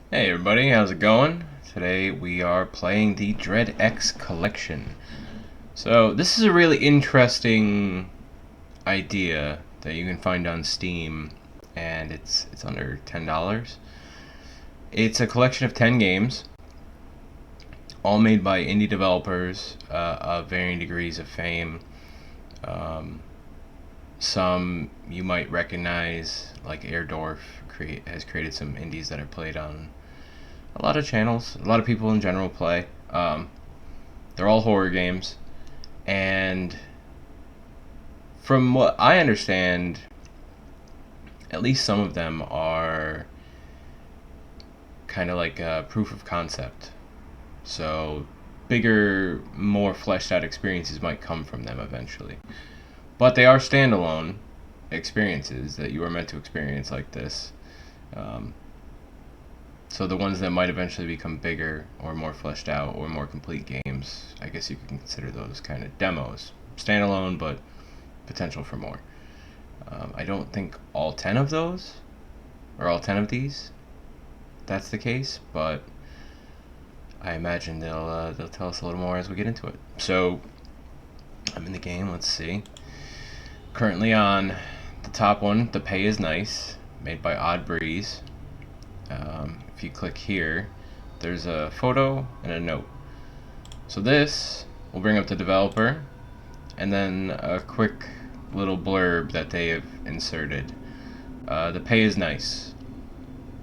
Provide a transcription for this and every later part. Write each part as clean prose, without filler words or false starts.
Hey everybody, how's it going? Today we are playing the Dread X collection. So this is a really interesting idea that you can find on Steam, and it's under $10. It's a collection of 10 games, all made by indie developers of varying degrees of fame. Um, some you might recognize, like Airdorf has created some indies that are played on a lot of channels. A lot of people in general play. They're all horror games, and from what I understand, at least some of them are kind of like a proof of concept. So bigger, more fleshed out experiences might come from them eventually. But they are standalone experiences that you are meant to experience like this. Um, So the ones that might eventually become bigger or more fleshed out or more complete games, I guess you could consider those kind of demos. Standalone, but potential for more. I don't think all 10 of those, or all 10 of these, that's the case, but I imagine they'll tell us a little more as we get into it. So I'm in the game, let's see. Currently on the top one, The Pay is Nice, made by Oddbreeze. If you click here, there's a photo and a note. So this will bring up the developer, and then a quick little blurb that they have inserted. The pay is nice.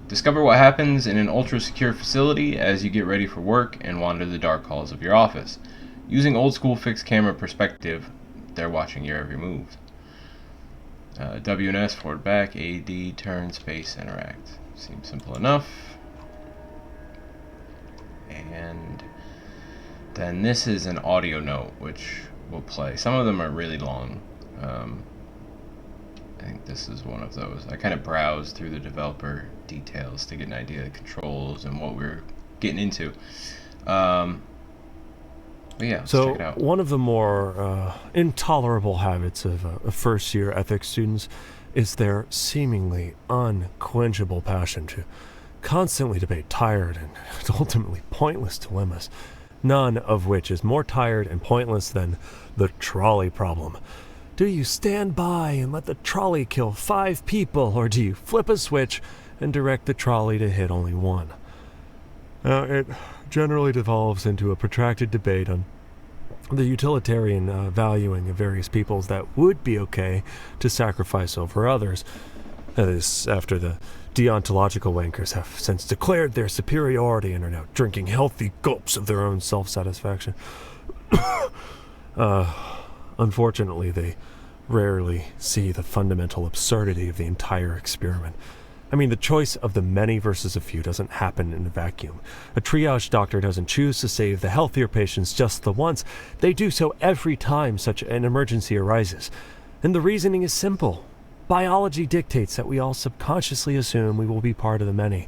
Discover what happens in an ultra-secure facility as you get ready for work and wander the dark halls of your office. Using old-school fixed camera perspective, they're watching your every move. WNS, forward back, AD, turn, space, interact. Seems simple enough. And then this is an audio note, which we'll play. Some of them are really long. I think this is one of those. I kind of browsed through the developer details to get an idea of the controls and what we're getting into. But yeah, let's check it out. One of the more intolerable habits of first-year ethics students is their seemingly unquenchable passion to constantly debate tired and ultimately pointless dilemmas, none of which is more tired and pointless than the trolley problem. Do you stand by and let the trolley kill 5 people, or do you flip a switch and direct the trolley to hit only one? It generally devolves into a protracted debate on the utilitarian valuing of various peoples that would be okay to sacrifice over others. That is, after the deontological wankers have since declared their superiority and are now drinking healthy gulps of their own self-satisfaction. Unfortunately, they rarely see the fundamental absurdity of the entire experiment. I mean, the choice of the many versus a few doesn't happen in a vacuum. A triage doctor doesn't choose to save the healthier patients just the once. They do so every time such an emergency arises. And the reasoning is simple. Biology dictates that we all subconsciously assume we will be part of the many.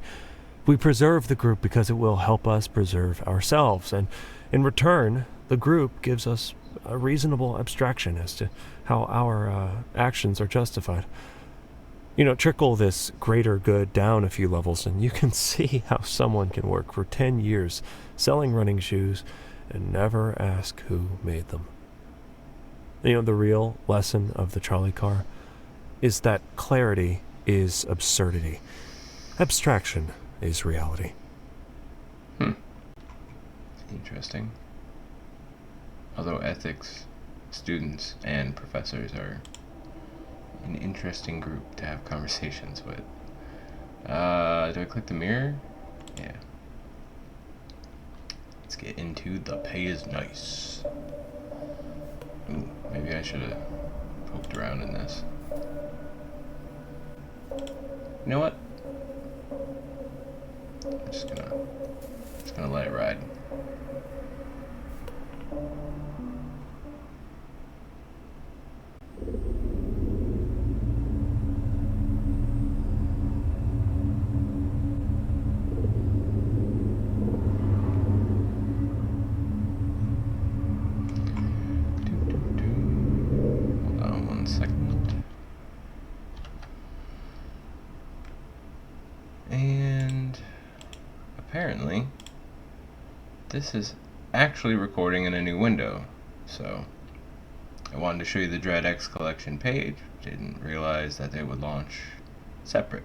We preserve the group because it will help us preserve ourselves, and in return, the group gives us a reasonable abstraction as to how our actions are justified. Trickle this greater good down a few levels, and you can see how someone can work for 10 years selling running shoes and never ask who made them. The real lesson of the trolley car is that clarity is absurdity. Abstraction is reality. Interesting. Although ethics students and professors are an interesting group to have conversations with. Do I click the mirror? Yeah. Let's get into The Pay is Nice. Ooh, maybe I should have poked around in this. You know what? I'm just gonna let it ride. Hold on 1 second. And apparently this is actually recording in a new window. So I wanted to show you the DreadX collection page. Didn't realize that they would launch separate.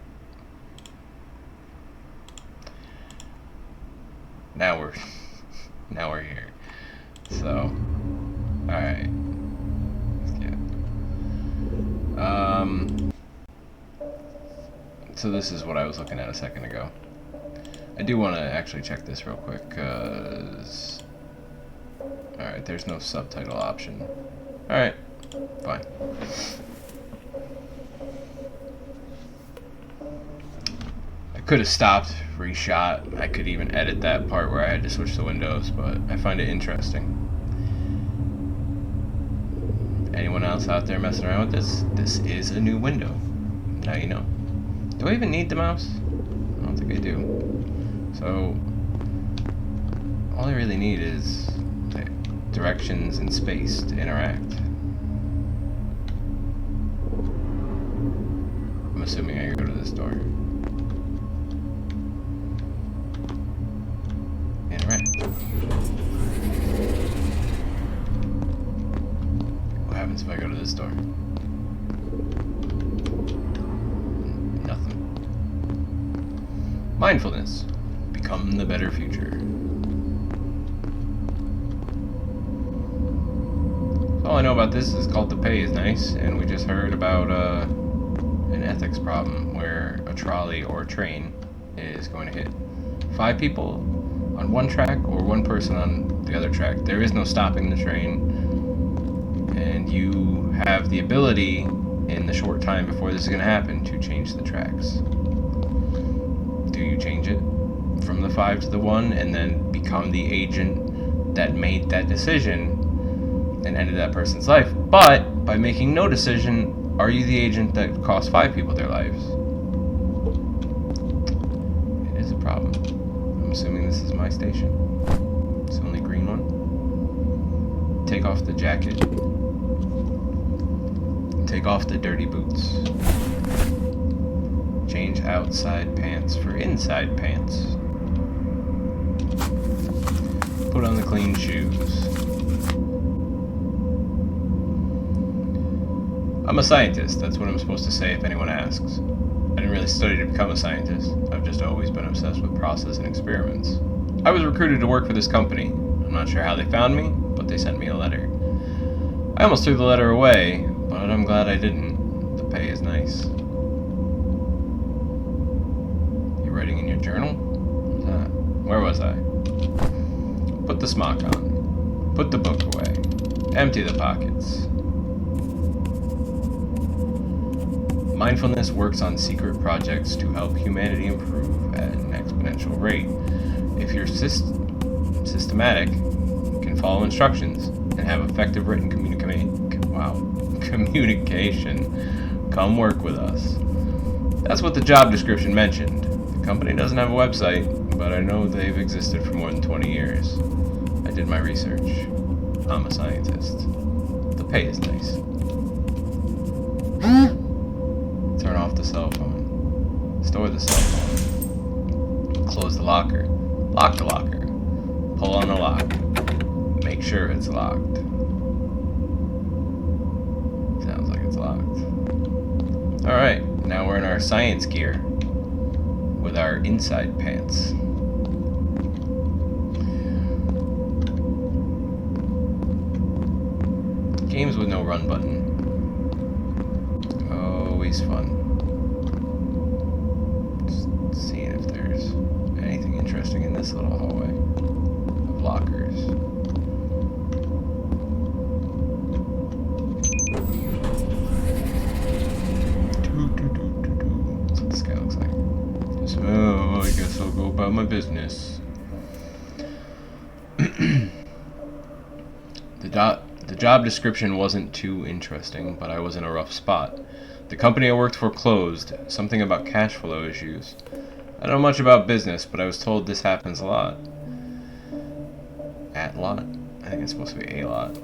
Now we're here. So, alright. Let's get so this is what I was looking at a second ago. I do want to actually check this real quick, cause alright, there's no subtitle option. Alright, fine. I could have stopped, reshot. I could even edit that part where I had to switch the windows, but I find it interesting. Anyone else out there messing around with this? This is a new window. Now you know. Do I even need the mouse? I don't think I do. So, all I really need is directions and space to interact. I'm assuming I go to this door. Interact. What happens if I go to this door? Nothing. Mindfulness. Become the better future. All I know about this is called The Pay is Nice, and we just heard about an ethics problem where a trolley or a train is going to hit 5 people on one track or one person on the other track. There is no stopping the train, and you have the ability in the short time before this is going to happen to change the tracks. Do you change it from the 5 to the 1 and then become the agent that made that decision and ended that person's life? But by making no decision, are you the agent that cost 5 people their lives? It is a problem. I'm assuming this is my station. It's the only green one. Take off the jacket. Take off the dirty boots. Change outside pants for inside pants. Put on the clean shoes. I'm a scientist. That's what I'm supposed to say if anyone asks. I didn't really study to become a scientist. I've just always been obsessed with process and experiments. I was recruited to work for this company. I'm not sure how they found me, but they sent me a letter. I almost threw the letter away, but I'm glad I didn't. The pay is nice. You writing in your journal? Where was I? Put the smock on. Put the book away. Empty the pockets. Mindfulness works on secret projects to help humanity improve at an exponential rate. If you're systematic, can follow instructions, and have effective written communication, come work with us. That's what the job description mentioned. The company doesn't have a website, but I know they've existed for more than 20 years. I did my research. I'm a scientist. The pay is nice. Turn off the cell phone. Store the cell phone. Close the locker. Lock the locker. Pull on the lock. Make sure it's locked. Sounds like it's locked. Alright, now we're in our science gear with our inside pants. Games with no run button. Always fun. Just seeing if there's anything interesting in this little hallway of lockers. That's what this guy looks like. Just, oh, I guess I'll go about my business. The job description wasn't too interesting, but I was in a rough spot. The company I worked for closed, something about cash flow issues. I don't know much about business, but I was told this happens a lot. At lot? I think it's supposed to be a lot.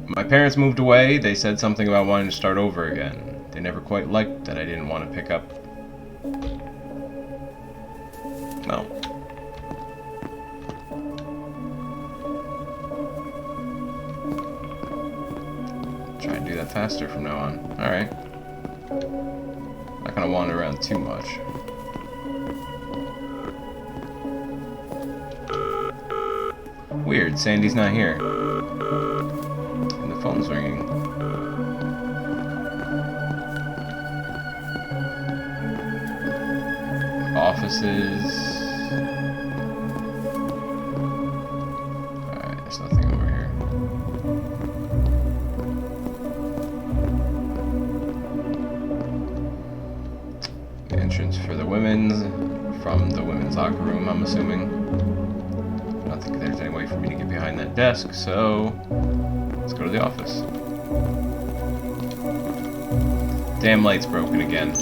My parents moved away. They said something about wanting to start over again. They never quite liked that I didn't want to pick up. Well, faster from now on. Alright. Not gonna wander around too much. Weird, Sandy's not here. And the phone's ringing. Offices. Alright, there's nothing over here. The entrance for the women's, from the women's locker room, I'm assuming. I don't think there's any way for me to get behind that desk, so let's go to the office. Damn light's broken again.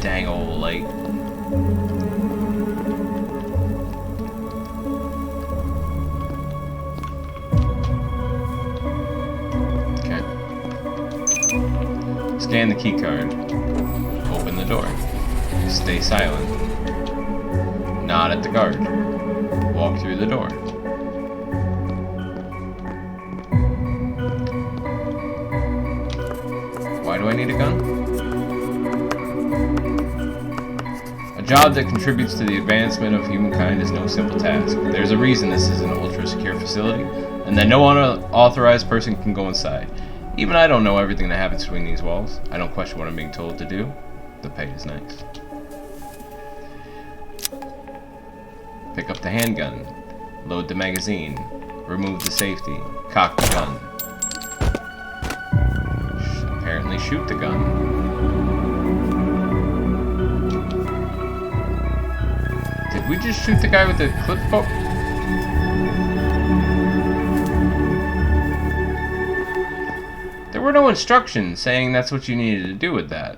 Dang old light. Okay. Scan the key card. Open the door. Stay silent. Nod at the guard. Walk through the door. Why do I need a gun? A job that contributes to the advancement of humankind is no simple task. There's a reason this is an ultra-secure facility, and that no unauthorized person can go inside. Even I don't know everything that happens between these walls. I don't question what I'm being told to do. The pay is nice. Pick up the handgun. Load the magazine. Remove the safety. Cock the gun. Apparently shoot the gun. Did we just shoot the guy with the clip bow? There were no instructions saying that's what you needed to do with that.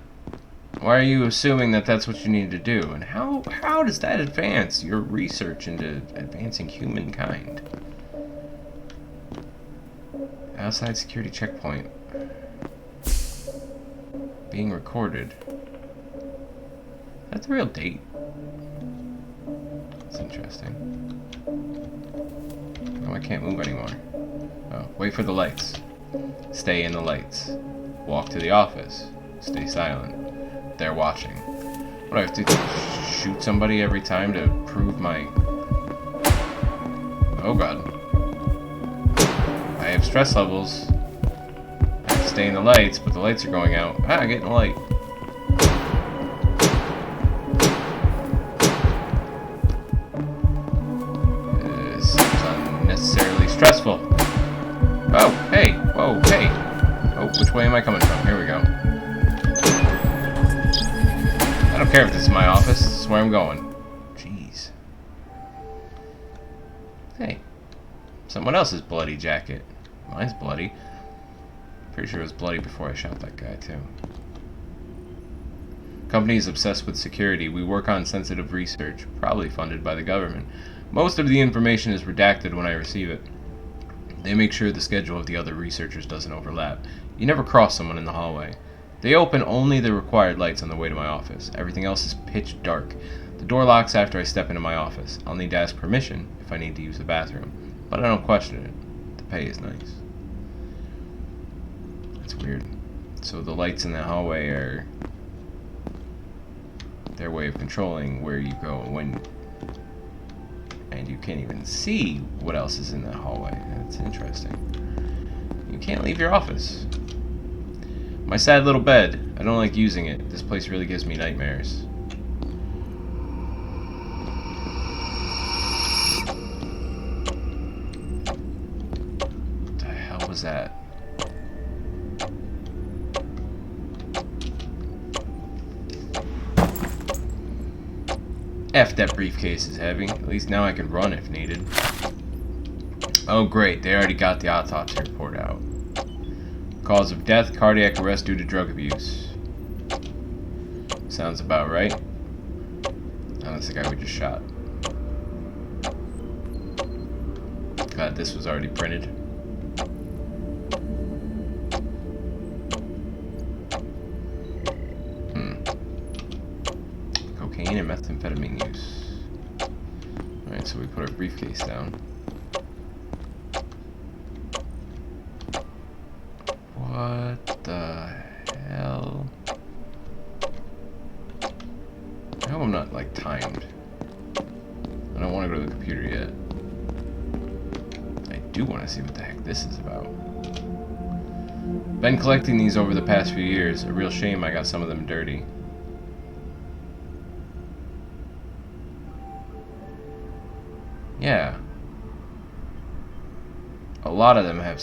Why are you assuming that that's what you need to do? And how does that advance your research into advancing humankind? Outside security checkpoint. Being recorded. That's the real date. That's interesting. Oh, I can't move anymore. Oh, wait for the lights. Stay in the lights. Walk to the office. Stay silent. They're watching. What, I have to shoot somebody every time to prove my... Oh god. I have stress levels. I have to stay in the lights, but the lights are going out. Ah, get in the light. This is unnecessarily stressful. Oh, hey. Whoa, hey. Oh, which way am I coming from? Here we go. I don't care if this is my office. This is where I'm going. Jeez. Hey. Someone else's bloody jacket. Mine's bloody. Pretty sure it was bloody before I shot that guy, too. Company is obsessed with security. We work on sensitive research, probably funded by the government. Most of the information is redacted when I receive it. They make sure the schedule of the other researchers doesn't overlap. You never cross someone in the hallway. They open only the required lights on the way to my office. Everything else is pitch dark. The door locks after I step into my office. I'll need to ask permission if I need to use the bathroom, but I don't question it. The pay is nice. That's weird. So the lights in the hallway are their way of controlling where you go and when, and you can't even see what else is in that hallway. That's interesting. You can't leave your office. My sad little bed. I don't like using it. This place really gives me nightmares. What the hell was that? F, that briefcase is heavy. At least now I can run if needed. Oh great, they already got the autopsy report out. Cause of death, cardiac arrest due to drug abuse. Sounds about right. Oh, that's the guy we just shot. God, this was already printed. Cocaine and methamphetamine use. Alright, so we put our briefcase down. What the hell? I hope I'm not, like, timed. I don't want to go to the computer yet. I do want to see what the heck this is about. Been collecting these over the past few years. A real shame I got some of them dirty. Yeah. A lot of them have,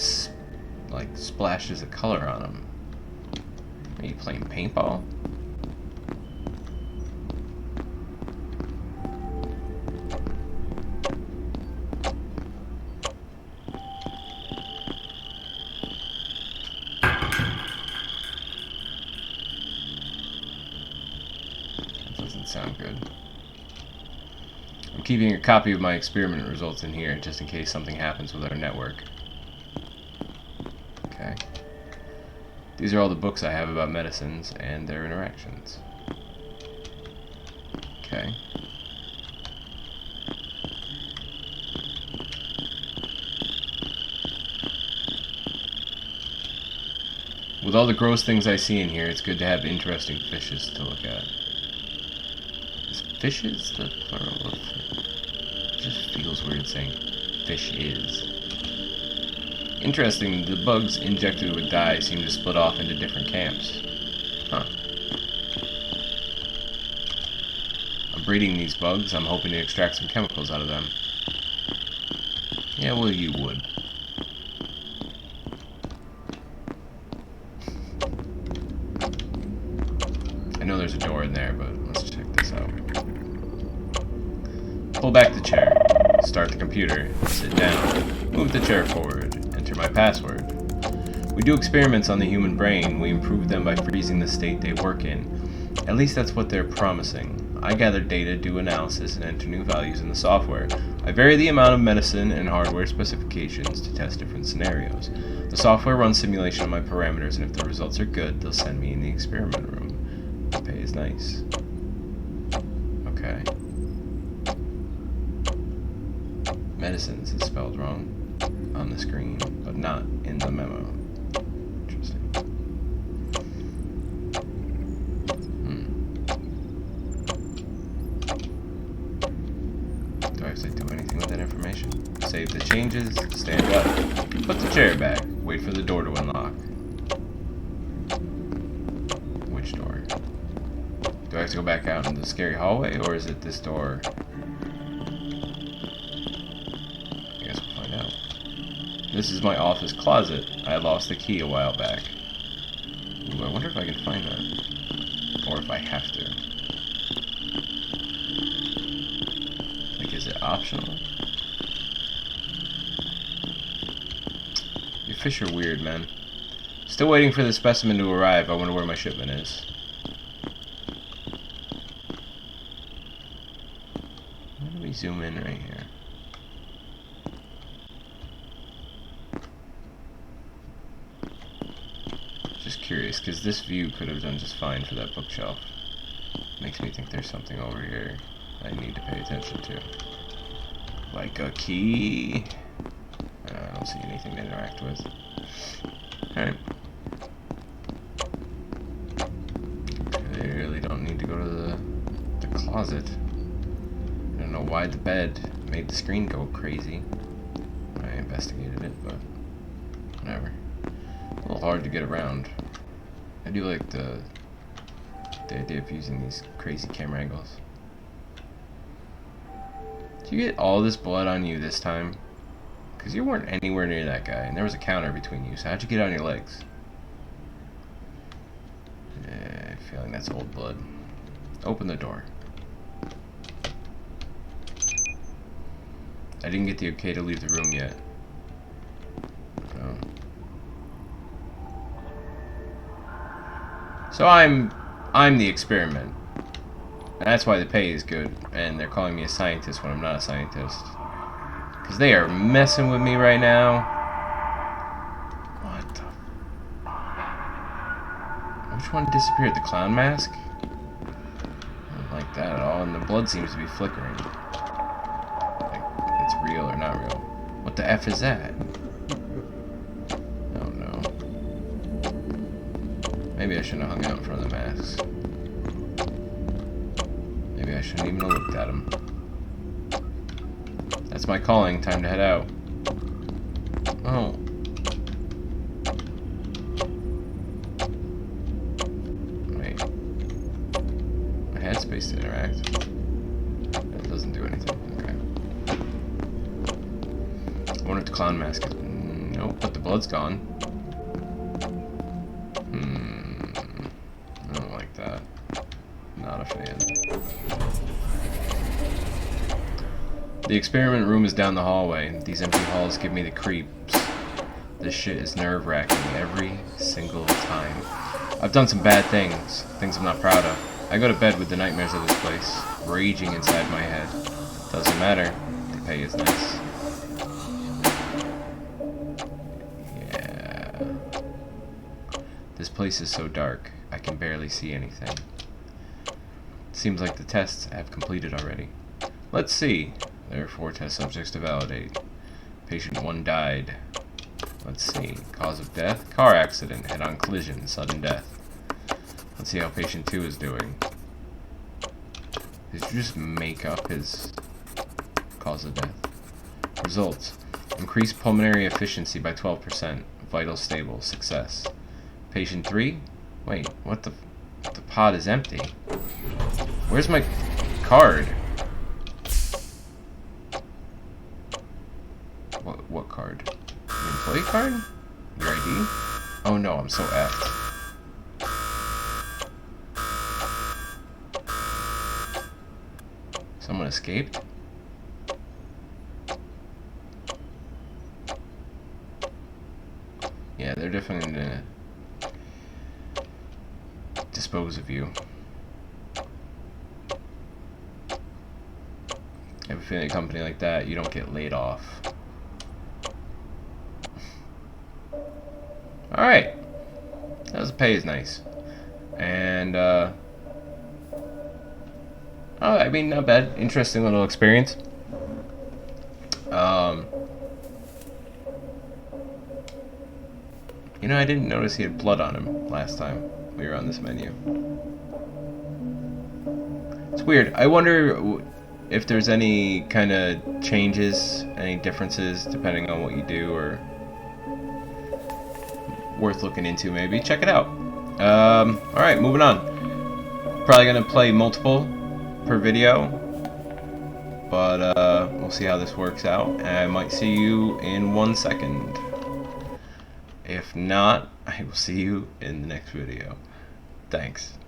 like, splashes of color on them. Are you playing paintball? That doesn't sound good. I'm keeping a copy of my experiment results in here, just in case something happens with our network. Okay. These are all the books I have about medicines and their interactions. Okay. With all the gross things I see in here, it's good to have interesting fishes to look at. Is fishes the plural of... It just feels weird saying fish is. Interesting, the bugs injected with dye seem to split off into different camps. Huh. I'm breeding these bugs. I'm hoping to extract some chemicals out of them. Yeah, well, you would. I know there's a door in there, but let's check this out. Pull back the chair. Start the computer. Sit down. Move the chair forward. Enter my password. We do experiments on the human brain. We improve them by freezing the state they work in. At least that's what they're promising. I gather data, do analysis, and enter new values in the software. I vary the amount of medicine and hardware specifications to test different scenarios. The software runs simulation of my parameters, and if the results are good, they'll send me in the experiment room. The pay is nice. Okay. Medicines is spelled wrong on the screen, but not in the memo. Interesting. Do I have to do anything with that information? Save the changes, stand up, put the chair back, wait for the door to unlock. Which door? Do I have to go back out into the scary hallway, or is it this door? I guess we'll find out. This is my office closet. I lost the key a while back. Ooh, I wonder if I can find that. Or if I have to. Like, is it optional? Your fish are weird, man. Still waiting for the specimen to arrive. I wonder where my shipment is. Why do we zoom in right here? Just curious, because this view could have done just fine for that bookshelf. Makes me think there's something over here I need to pay attention to. Like a key? I don't see anything to interact with. Alright. Clearly don't need to go to the closet. I don't know why the bed made the screen go crazy. I investigated it, but whatever. A little hard to get around. I do like the idea of using these crazy camera angles. Did you get all this blood on you this time? Because you weren't anywhere near that guy, and there was a counter between you, so how'd you get on your legs? Yeah, I'm feeling that's old blood. Open the door. I didn't get the okay to leave the room yet. So I'm the experiment. And that's why the pay is good, and they're calling me a scientist when I'm not a scientist. Because they are messing with me right now. What the... Which one disappeared? The clown mask? I don't like that at all, and the blood seems to be flickering. Like, it's real or not real. What the F is that? Oh no. Maybe I shouldn't have hung out in front of the masks. Maybe I shouldn't even have looked at them. That's my calling. Time to head out. Oh. Wait. I had space to interact. That doesn't do anything. Okay. I wonder if the clown mask is... Nope, but the blood's gone. I don't like that. Not a fan. The experiment room is down the hallway. These empty halls give me the creeps. This shit is nerve-wracking every single time. I've done some bad things, things I'm not proud of. I go to bed with the nightmares of this place, raging inside my head. Doesn't matter, the pay is nice. Yeah. This place is so dark, I can barely see anything. Seems like the tests have completed already. Let's see. There are 4 test subjects to validate. Patient 1 died. Let's see. Cause of death? Car accident, head-on collision, sudden death. Let's see how patient 2 is doing. Did you just make up his cause of death? Results. Increased pulmonary efficiency by 12%. Vital stable. Success. Patient 3? Wait, what the pod is empty. Where's my card? What card? An employee card? Your ID? Oh no, I'm so effed. Someone escaped? Yeah, they're definitely gonna dispose of you. I have a feeling a company like that, you don't get laid off. Alright. That was, the pay is nice. And, oh, I mean, not bad. Interesting little experience. You know, I didn't notice he had blood on him last time we were on this menu. It's weird. I wonder if there's any kind of changes, any differences depending on what you do, or worth looking into maybe. Check it out. Alright, moving on. Probably gonna play multiple per video, but we'll see how this works out, and I might see you in 1 second. If not, I will see you in the next video. Thanks.